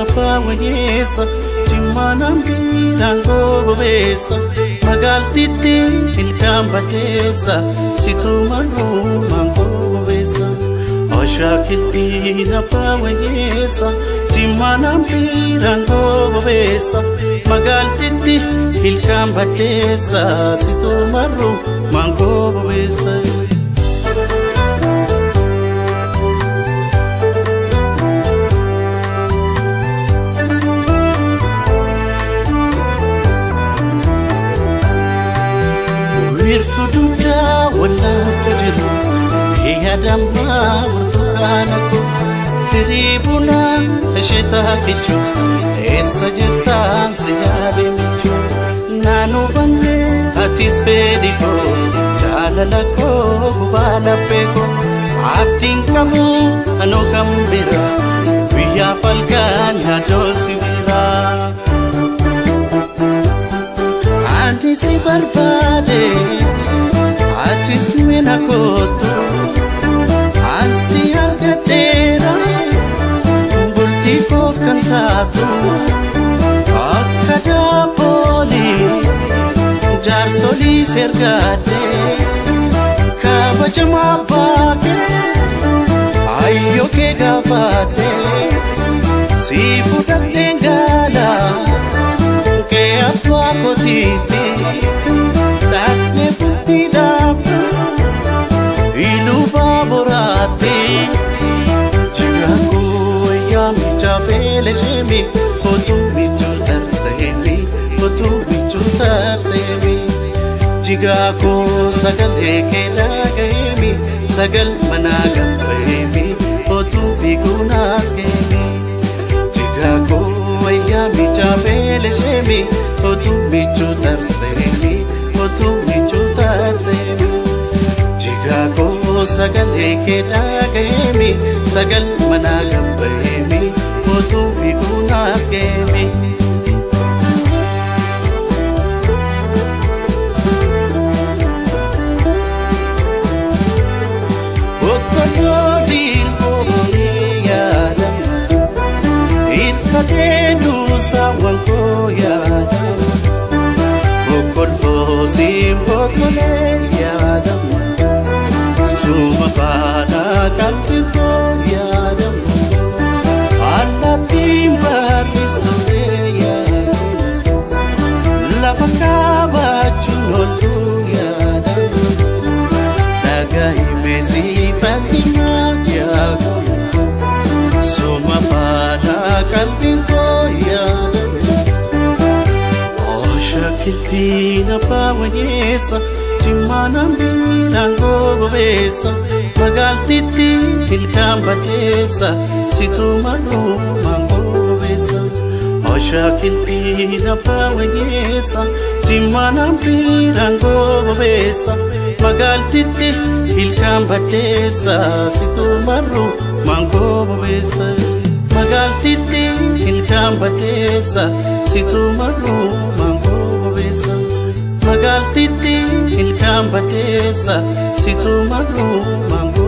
pawanyesa Chimmanam birango bobesa Magaltiti ilkambatesa Situmaru mango bobesa Oshakilti na pawanyesa Chimmanam birango bobesa Magaltiti ilkambatesa Situmaru mango bobesa Virtududa wala tujiru Hiyadamma urtukanako Tiribuna ashita kichu Essa jettan siyabe michu Nanu banne atis pediko Jalalako gubala peko Abdin kamu anu kambira Viya falkan hado sivira Anisi barbade Atis menakoto Ansi algatera Bulti ko cantato Akkada poli Jar soli sergate Kabajama bake Ayyo ke gafate Sifu dengala Ke apwa ko titi Takne pulti dapu Ilu baborati Chigaku ayami chapele shemi Kotu bichu tarsemi Kotu bichu tarsemi Chigaku sagal eke lagayemi Sagal managam bayemi Kotu bigunas gemi Chigaku ayami chapele shemi Kotu bichu tarsemi Kotu bichu tarsemi Chigaku sagal eke lagayemi Sagal managam bayemi Kotu bigunas gemi Okodil koboni yadam Itkadenu sawan ko yadam Okod bosim okole yadam Sumabana kalpi ko yadam Anatim baristore yadam Lapakaba chunolu yadam Nagai mezi Fatima yadam Sumabana kalpi ko yadam Oshakilti na pawanyesa Chimmanam birango bobesa Magaltiti ilkambatesa Situmaru mango bobesa Oshakilti na pawanyesa Chimmanam birango bobesa Magaltiti ilkambatesa Situmaru mango bobesa Magaltiti ilkambatesa Situmaru mango bobesa Magaltiti ilkambatesa Situmaru mango